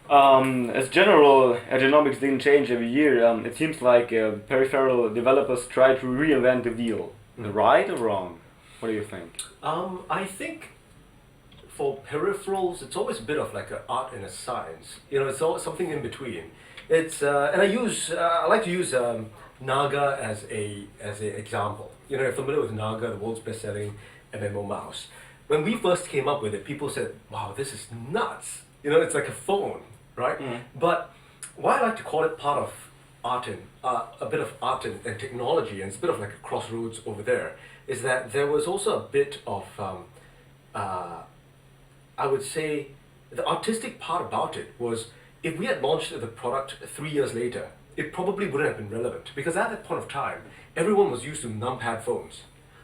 As general, ergonomics didn't change every year. It seems like peripheral developers try to reinvent the wheel. Right or wrong? What do you think? I think for peripherals, it's always a bit of like an art and a science. You know, it's all something in between. It's and I like to use Naga as a example. You know, you're familiar with Naga, the world's best-selling MMO mouse. When we first came up with it, people said, "Wow, this is nuts." You know, it's like a phone, right? But why I like to call it part of art and a bit of art and technology, and it's a bit of like a crossroads over there, is that there was also a bit of I would say the artistic part about it was if we had launched the product 3 years later, it probably wouldn't have been relevant because at that point of time, everyone was used to numpad phones.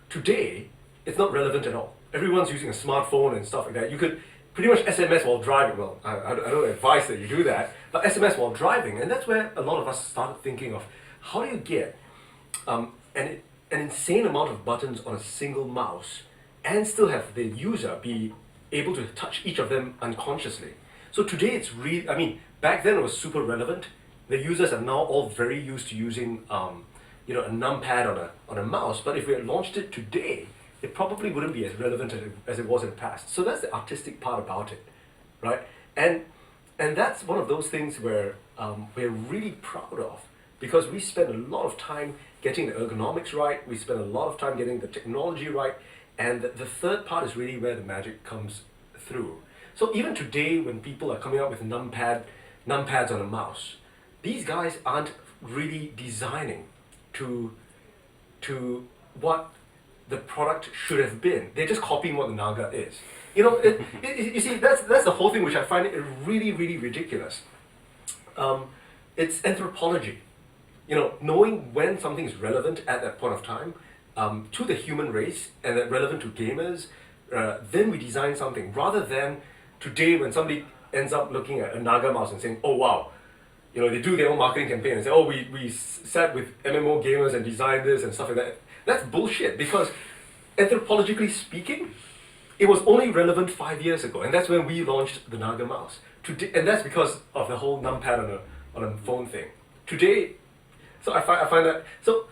Today, it's not relevant at all. Everyone's using a smartphone and stuff like that. You could pretty much SMS while driving. Well, I don't advise that you do that, but SMS while driving, and that's where a lot of us started thinking of how do you get an insane amount of buttons on a single mouse and still have the user be able to touch each of them unconsciously. So today it's really, I mean, back then it was super relevant. The users are now all very used to using, a numpad on a mouse. But if we had launched it today, it probably wouldn't be as relevant as it was in the past. So that's the artistic part about it, right? And that's one of those things where we're really proud of because we spend a lot of time getting the ergonomics right. We spend a lot of time getting the technology right. And the third part is really where the magic comes through. So even today, when people are coming up with numpads on a mouse, these guys aren't really designing to what the product should have been. They're just copying what the Naga is. You know, you see, that's the whole thing which I find it really, really ridiculous. It's anthropology. You know, knowing when something is relevant at that point of time to the human race and then relevant to gamers, then we design something rather than today when somebody ends up looking at a Naga mouse and saying, oh wow, you know, they do their own marketing campaign and say, oh, we sat with MMO gamers and designed this and stuff like that. That's bullshit because anthropologically speaking, it was only relevant 5 years ago, and that's when we launched the Naga mouse. Today, and that's because of the whole numpad on a phone thing. Today, so I find that, so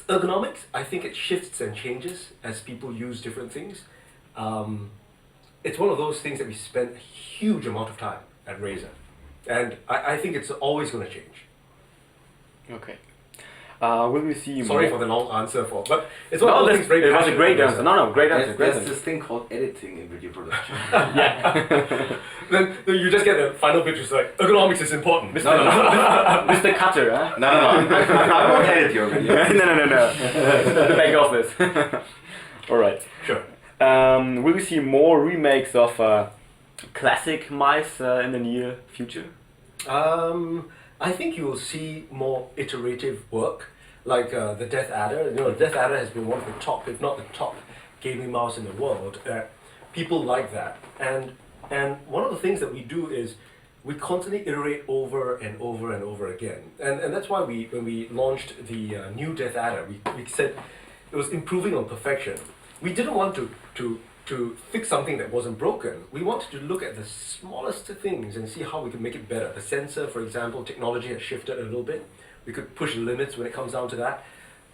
ergonomics, I think it shifts and changes as people use different things. It's one of those things that we spend a huge amount of time at Razer. And I think it's always going to change. Okay. Will we see Sorry for the long answer, but it's one of those things very It was a great answer. No, great answer. There's this thing called editing in video production. Yeah. Then you just get the final picture, it's like, ergonomics is important. Mr. Cutter, huh? No. I won't edit your video. No. The back office. Alright. Sure. Will we see more remakes of classic mice in the near future? I think you will see more iterative work, like the DeathAdder. You know, DeathAdder has been one of the top, if not the top, gaming mouse in the world. People like that, and one of the things that we do is we constantly iterate over and over and over again, and that's why when we launched the new DeathAdder, we said it was improving on perfection. We didn't want to fix something that wasn't broken. We wanted to look at the smallest things and see how we could make it better. The sensor, for example, technology has shifted a little bit. We could push limits when it comes down to that.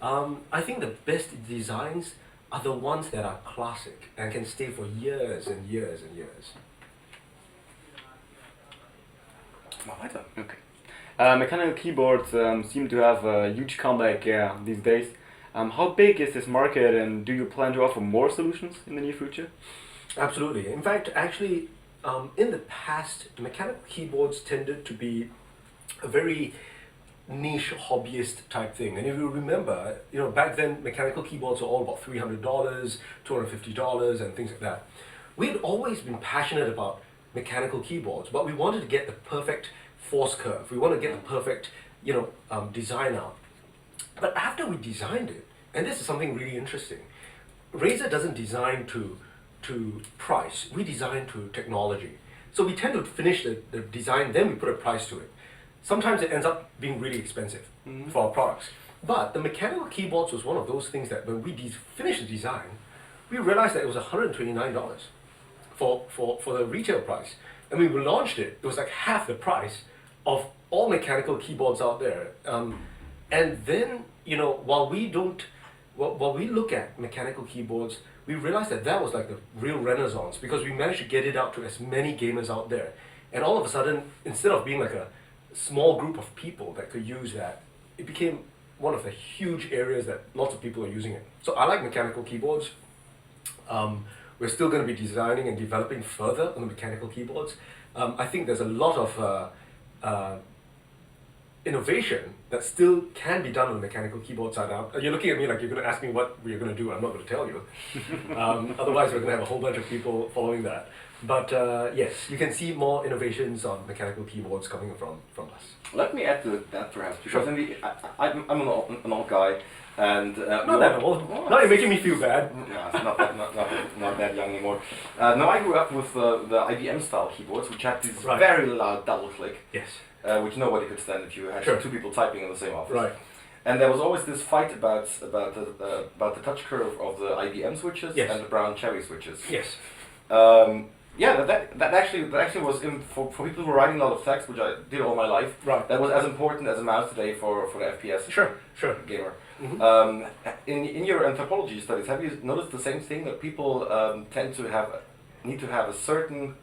I think the best designs are the ones that are classic and can stay for years and years and years. Okay. Mechanical keyboards seem to have a huge comeback these days. How big is this market, and do you plan to offer more solutions in the near future? Absolutely. In fact, actually, in the past, mechanical keyboards tended to be a very niche hobbyist type thing. And if you remember, you know, back then mechanical keyboards were all about $300, $250 and things like that. We had always been passionate about mechanical keyboards, but we wanted to get the perfect force curve. We wanted to get the perfect, design out. But after we designed it, and this is something really interesting, Razer doesn't design to price, we design to technology. So we tend to finish the design, then we put a price to it. Sometimes it ends up being really expensive for our products. But the mechanical keyboards was one of those things that when we finished the design, we realized that it was $129. for the retail price. And when we launched it, it was like half the price of all mechanical keyboards out there. And then, while we look at mechanical keyboards, we realized that was like the real renaissance, because we managed to get it out to as many gamers out there. And all of a sudden, instead of being like a small group of people that could use that, it became one of the huge areas that lots of people are using it. So I like mechanical keyboards. We're still going to be designing and developing further on the mechanical keyboards. I think there's a lot of innovation that still can be done on the mechanical keyboard side. You're looking at me like you're going to ask me what we're going to do. I'm not going to tell you. Otherwise, we're going to have a whole bunch of people following that. But yes, you can see more innovations on mechanical keyboards coming from us. Let me add to that perhaps, because I'm an old guy, and not that old. Now you're making me feel bad. No, it's not that young anymore. No, I grew up with the IBM style keyboards, which had this very loud double click. Yes. Which nobody could stand if you had two people typing in the same office. Right. And there was always this fight about the touch curve of the IBM switches and the brown cherry switches. Yes. That actually was for people who were writing a lot of text, which I did all my life. Right. That was as important as a mouse today for the FPS sure gamer. Mm-hmm. In your anthropology studies, have you noticed the same thing, that people need to have a certain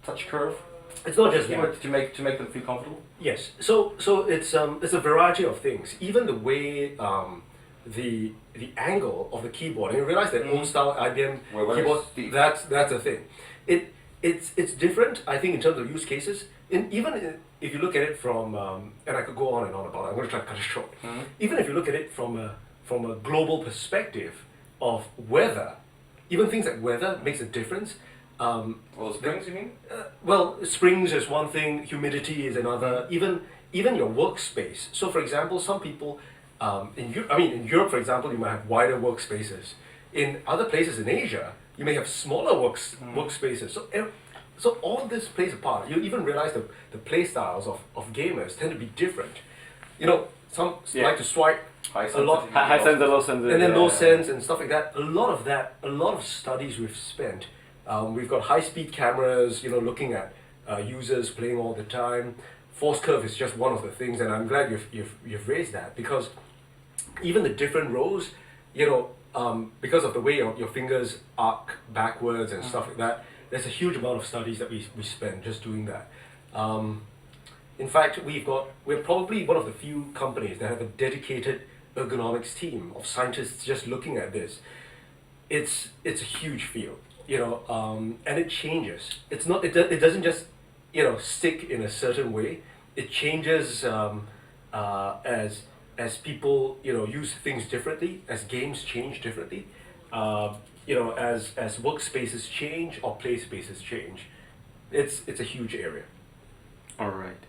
touch curve? It's not just that. to make them feel comfortable. Yes. So it's a variety of things. Even the way the angle of the keyboard, and you realize that old style IBM keyboard, that's a thing. It's different, I think, in terms of use cases. If you look at it from, and I could go on and on about it, I'm going to try to cut it short. Mm-hmm. Even if you look at it from a global perspective of weather, even things like weather makes a difference. Springs, you mean? Springs is one thing, humidity is another, even your workspace. So for example, some people, in Europe, for example, you might have wider workspaces. In other places in Asia, you may have smaller workspaces. So all this plays a part. You even realize the play styles of gamers tend to be different. Some like to swipe high sense and low sense, and then low sense and stuff like that. A lot of studies we've spent. We've got high-speed cameras, looking at users playing all the time. Force curve is just one of the things, and I'm glad you've raised that, because even the different rows, because of the way your fingers arc backwards and stuff like that, there's a huge amount of studies that we spend just doing that. In fact, we're probably one of the few companies that have a dedicated ergonomics team of scientists just looking at this. It's a huge field. And it changes. It doesn't just, stick in a certain way. It changes as people, use things differently, as games change differently, as workspaces change or play spaces change. It's a huge area. All right.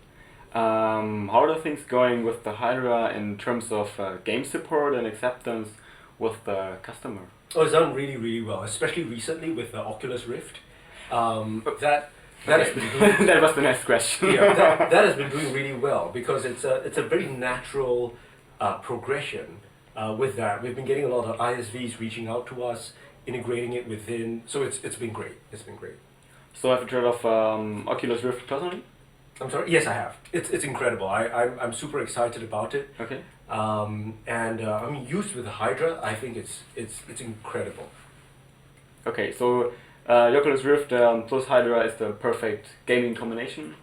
How are the things going with the Hydra in terms of game support and acceptance with the customer? Oh, it's done really, really well, especially recently with the Oculus Rift. That has been doing, that was the next question. that has been doing really well, because it's a very natural progression with that. We've been getting a lot of ISVs reaching out to us, integrating it within. So it's been great. It's been great. So have you heard of Oculus Rift personally? I'm sorry. Yes, I have. It's incredible. I'm super excited about it. Okay. Used with the Hydra, I think it's incredible. Okay, so Oculus Rift plus Hydra is the perfect gaming combination,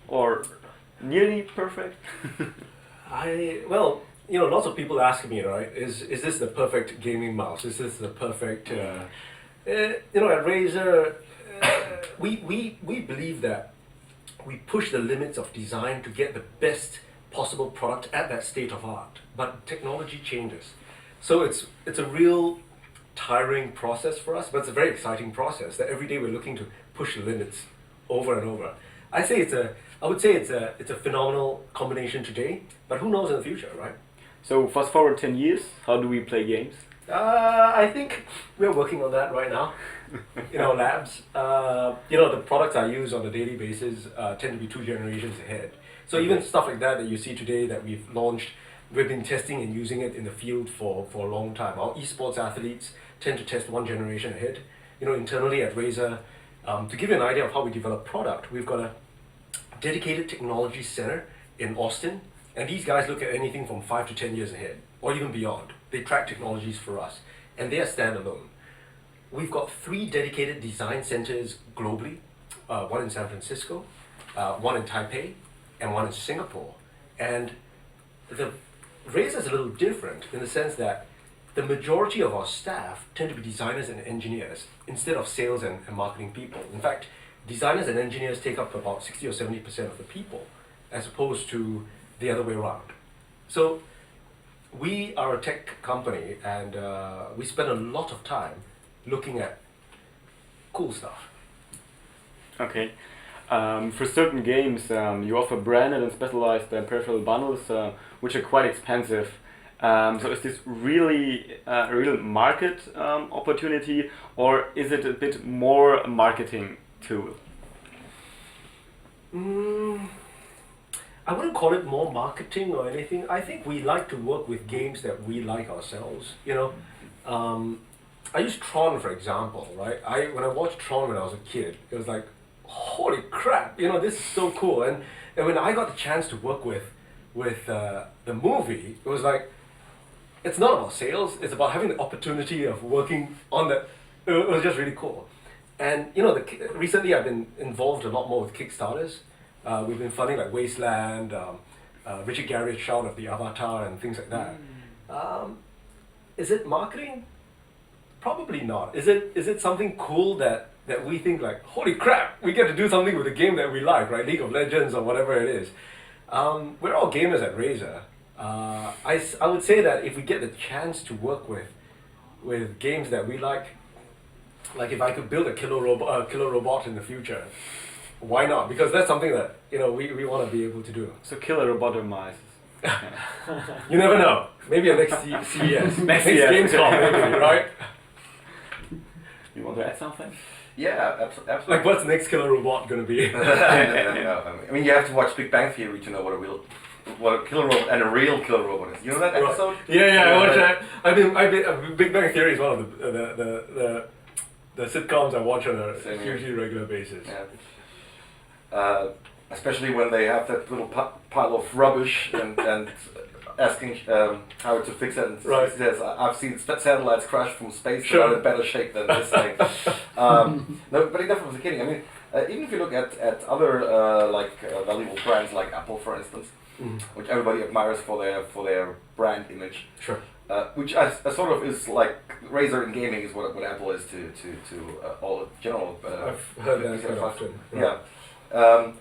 or nearly perfect. Lots of people ask me, right? Is this the perfect gaming mouse? Is this the perfect? At Razer, we believe that we push the limits of design to get the best possible product at that state of art, but technology changes. So it's a real tiring process for us, but it's a very exciting process that every day we're looking to push the limits over and over. I would say it's a phenomenal combination today, but who knows in the future, right? So fast forward 10 years, how do we play games? I think we're working on that right now in our labs. The products I use on a daily basis tend to be 2 generations ahead. So even stuff like that you see today that we've launched, we've been testing and using it in the field for a long time. Our esports athletes tend to test 1 generation ahead. Internally at Razer, To give you an idea of how we develop product, we've got a dedicated technology center in Austin, and these guys look at anything from 5 to 10 years ahead, or even beyond. They track technologies for us, and they are standalone. We've got 3 dedicated design centers globally, one in San Francisco, one in Taipei, and one in Singapore. And the Razer is a little different in the sense that the majority of our staff tend to be designers and engineers instead of sales and marketing people. In fact, designers and engineers take up about 60 or 70% of the people, as opposed to the other way around. So we are a tech company, and we spend a lot of time looking at cool stuff. Okay. For certain games, you offer branded and specialized peripheral bundles, which are quite expensive. So is this really a real market opportunity, or is it a bit more a marketing tool? I wouldn't call it more marketing or anything. I think we like to work with games that we like ourselves. I use Tron, for example, right? When I watched Tron when I was a kid, it was like, holy crap, this is so cool. And when I got the chance to work with the movie, it was like, it's not about sales, it's about having the opportunity of working on that. It was just really cool. And recently I've been involved a lot more with Kickstarters. We've been funding like Wasteland, Richard Garriott's Shout of the Avatar, and things like that. Is it marketing? Probably not. Is it something cool that we think like, holy crap, we get to do something with a game that we like, right? League of Legends or whatever it is. We're all gamers at Razer. I would say that if we get the chance to work with games that we like if I could build a killer robot in the future, why not? Because that's something that we want to be able to do. So killer robotomizes. You never know. Maybe a next CES, next Gamescom, maybe, right? You want to add something? Yeah, absolutely. Like, what's next killer robot gonna be? No. I mean, you have to watch Big Bang Theory to know what a killer robot and a real killer robot is. You know that episode? Yeah, I watch that. I mean, Big Bang Theory is one of the sitcoms I watch on a hugely regular basis. Yeah. Especially when they have that little pile of rubbish and asking how to fix it. And right. He says, I've seen satellites crash from space that are in better shape than this thing. No, but he definitely was kidding. I mean, even if you look at other valuable brands like Apple, for instance, which everybody admires for their brand image. Sure. Which I sort of is like Razer in gaming is what Apple is to all general. I've heard that quite often. Right. Yeah.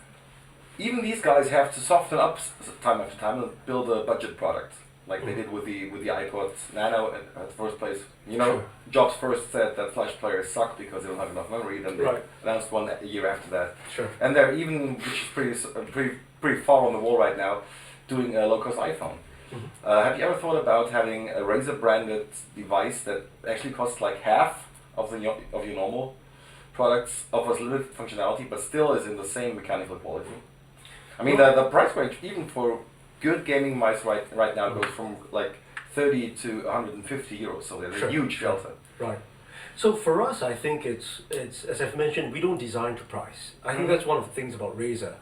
Even these guys have to soften up time after time and build a budget product, like they did with the iPod Nano at the first place. Sure. Jobs first said that flash players suck because they don't have enough memory. Then they announced one a year after that. Sure. And they're even, which is pretty far on the wall right now, doing a low-cost iPhone. Have you ever thought about having a Razer branded device that actually costs like half of your normal products, offers limited functionality, but still is in the same mechanical quality? I mean, the price range, even for good gaming mice right now, goes from like 30 to 150 euros, so there's a huge delta. Right. So for us, I think it's as I've mentioned, we don't design to price. I think that's one of the things about Razer.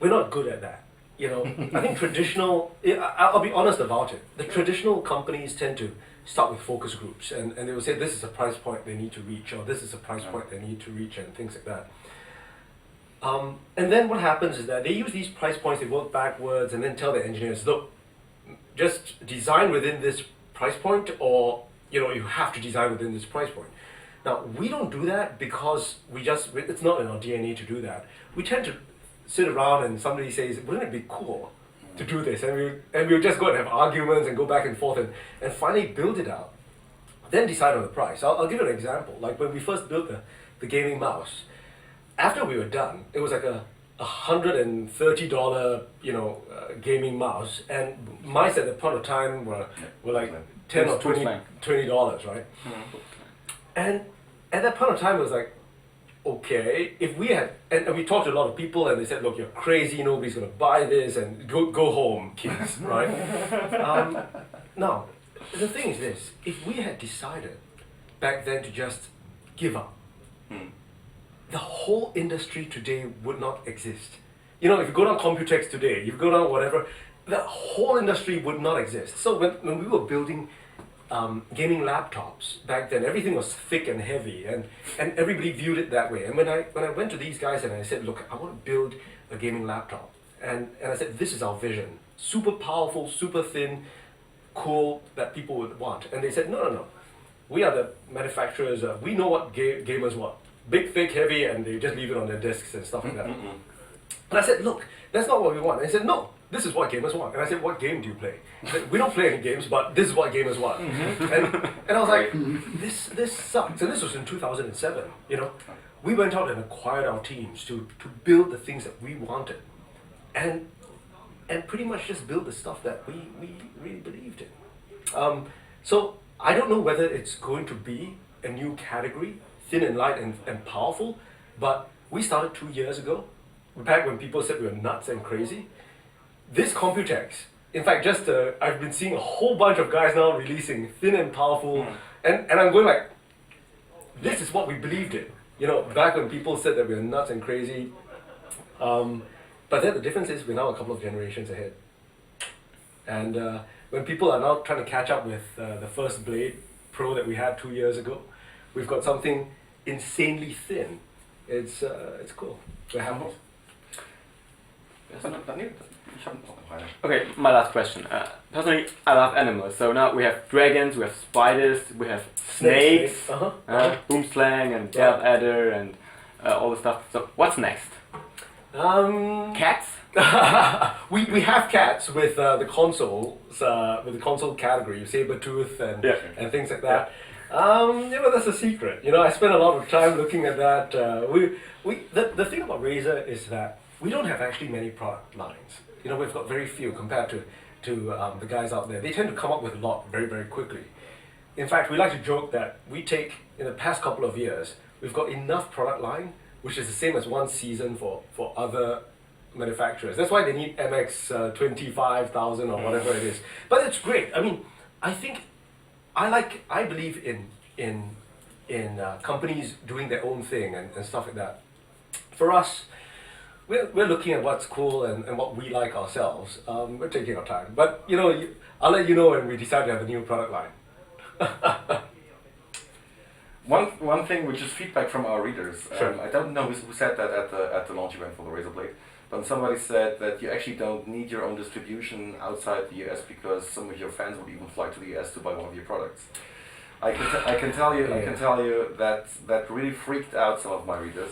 We're not good at that. I think traditional, I'll be honest about it, the traditional companies tend to start with focus groups, and they will say this is a price point they need to reach, or this is a price point they need to reach, and things like that. And then what happens is that they use these price points, they work backwards, and then tell their engineers, look, just design within this price point, or you have to design within this price point. Now, we don't do that because it's not in our DNA to do that. We tend to sit around and somebody says, wouldn't it be cool to do this? And we'll just go and have arguments and go back and forth and finally build it out. Then decide on the price. I'll give you an example. Like when we first built the gaming mouse, after we were done, it was like a $130 gaming mouse, and mice at the point of time were like $10 or $20, right? And at that point of time, it was like, okay, if we had, and we talked to a lot of people, and they said, look, you're crazy, nobody's going to buy this, and go home, kids, right? Now, the thing is this, if we had decided back then to just give up, the whole industry today would not exist. You know, if you go down Computex today, if you go down whatever, the whole industry would not exist. So when we were building gaming laptops back then, everything was thick and heavy, and everybody viewed it that way. And when I went to these guys and I said, look, I want to build a gaming laptop, and I said, this is our vision, super powerful, super thin, cool, that people would want. And they said, no, we are the manufacturers, we know what gamers want. Big, thick, heavy, and they just leave it on their desks and stuff like that. And I said, look, that's not what we want. And they said, no, this is what gamers want. And I said, what game do you play? They said, we don't play any games, but this is what gamers want. And I was like, this sucks. And this was in 2007, you know. We went out and acquired our teams to build the things that we wanted. And pretty much just build the stuff that we really believed in. So I don't know whether it's going to be a new category, thin and light and powerful, but we started 2 years ago, back when people said we were nuts and crazy. This Computex, in fact, just I've been seeing a whole bunch of guys now releasing thin and powerful, and I'm going like, this is what we believed in. You know, back when people said that we were nuts and crazy. But then the difference is we're now a couple of generations ahead. And when people are now trying to catch up with the first Blade Pro that we had 2 years ago, we've got something insanely thin. It's cool. We're happy. Okay, my last question. Personally, I love animals. So now we have dragons, we have spiders, we have snakes, boomslang and DeathAdder and all the stuff. So what's next? Cats? we have cats with the consoles, with the console category, saber-tooth and things like that. Yeah, but that's a secret. You know, I spent a lot of time looking at that. The thing about Razer is that we don't have actually many product lines. You know, we've got very few compared to the guys out there. They tend to come up with a lot very, very quickly. In fact, we like to joke that we take, in the past couple of years, we've got enough product line, which is the same as one season for other manufacturers. That's why they need MX 25,000 or whatever it is. But it's great. I mean, I believe in companies doing their own thing and stuff like that. For us, we're looking at what's cool and what we like ourselves. We're taking our time. But, you know, I'll let you know when we decide to have a new product line. One thing which is feedback from our readers. Sure. I don't know who said that at the launch event for the Razer Blade, but somebody said that you actually don't need your own distribution outside the US because some of your fans would even fly to the US to buy one of your products. I can tell you that really freaked out some of my readers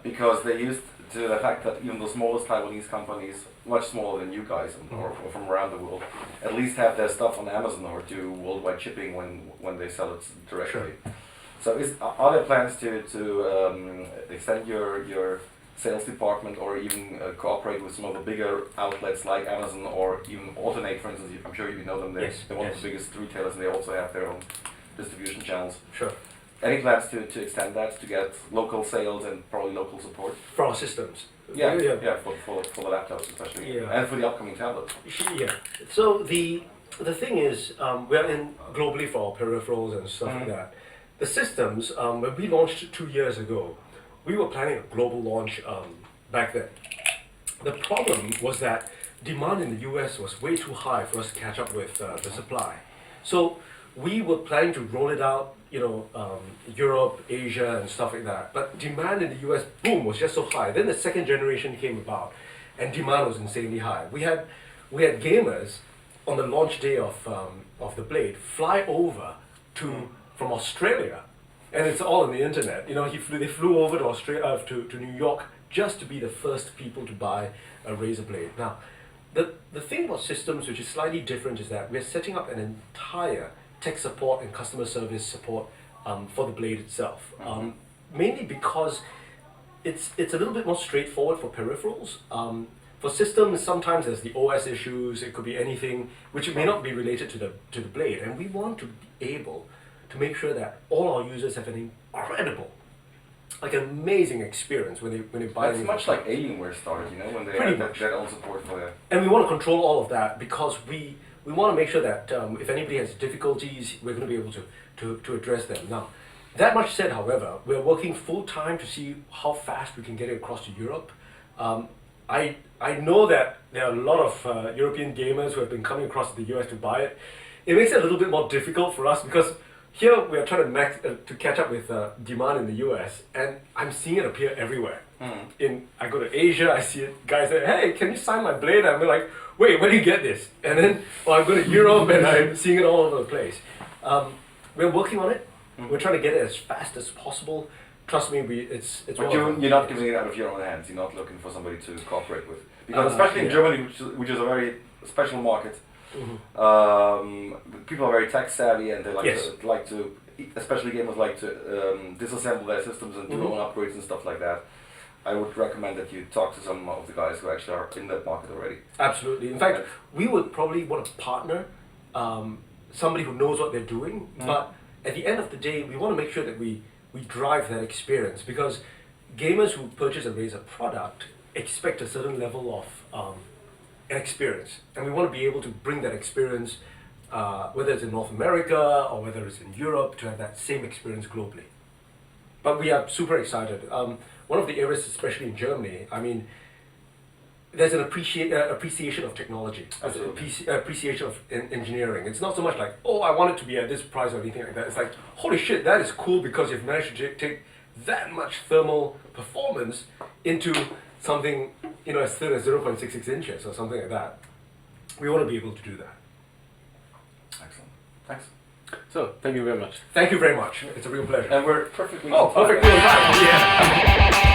because they used to the fact that even the smallest Taiwanese companies, much smaller than you guys or from around the world, at least have their stuff on Amazon or do worldwide shipping when they sell it directly. Sure. So are there plans to extend your sales department or even cooperate with some of the bigger outlets like Amazon or even Alternate, for instance? I'm sure you know them. They're one of the biggest retailers and they also have their own distribution channels. Sure. Any plans to extend that to get local sales and probably local support? For our systems. Yeah, for the laptops especially, and for the upcoming tablets. Yeah. So the thing is, we're in globally for our peripherals and stuff like that. The systems, when we launched 2 years ago, we were planning a global launch back then. The problem was that demand in the US was way too high for us to catch up with the supply. So we were planning to roll it out, you know, Europe, Asia, and stuff like that. But demand in the US, boom, was just so high. Then the second generation came about, and demand was insanely high. We had gamers on the launch day of the Blade fly over from Australia, and it's all on the internet. You know, they flew over to Australia to New York just to be the first people to buy a Razer Blade. Now, the thing about systems which is slightly different is that we're setting up an entire tech support and customer service support for the Blade itself. Mainly because it's a little bit more straightforward for peripherals. For systems, sometimes there's the OS issues. It could be anything which may not be related to the Blade, and we want to be able to make sure that all our users have an incredible, like an amazing experience when they buy. It's much like Alienware started, you know, when they had their own support for that. And we want to control all of that because we want to make sure that if anybody has difficulties, we're going to be able to address them. Now, That much said, however, we're working full time to see how fast we can get it across to Europe. I know that there are a lot of European gamers who have been coming across to the US to buy it. It makes it a little bit more difficult for us because here we are trying to catch up with demand in the US, and I'm seeing it appear everywhere. I go to Asia, I see it, guys say, "Hey, can you sign my blade?" I'm like, "Wait, where do you get this?" And then, I go to Europe and I'm seeing it all over the place. We're working on it. We're trying to get it as fast as possible. Trust me, it's. But you're not giving it out of your own hands. You're not looking for somebody to cooperate with, because especially in Germany, which is a very special market. People are very tech savvy, and they like to, especially gamers like to disassemble their systems and do own upgrades and stuff like that. I would recommend that you talk to some of the guys who actually are in that market already. Absolutely. In fact, we would probably want to partner somebody who knows what they're doing, but at the end of the day, we want to make sure that we drive that experience, because gamers who purchase a Razer product expect a certain level of experience, and we want to be able to bring that experience, whether it's in North America or whether it's in Europe, to have that same experience globally. But we are super excited. One of the areas, especially in Germany, I mean, there's an appreciation of technology, appreciation of engineering. It's not so much like, oh, I want it to be at this price or anything like that. It's like, holy shit, that is cool because you've managed to take that much thermal performance into something, as thin as 0.66 inches or something like that. We want to be able to do that. Excellent. Thanks. So, thank you very much. Thank you very much. It's a real pleasure. And we're perfectly perfectly on time. Yeah.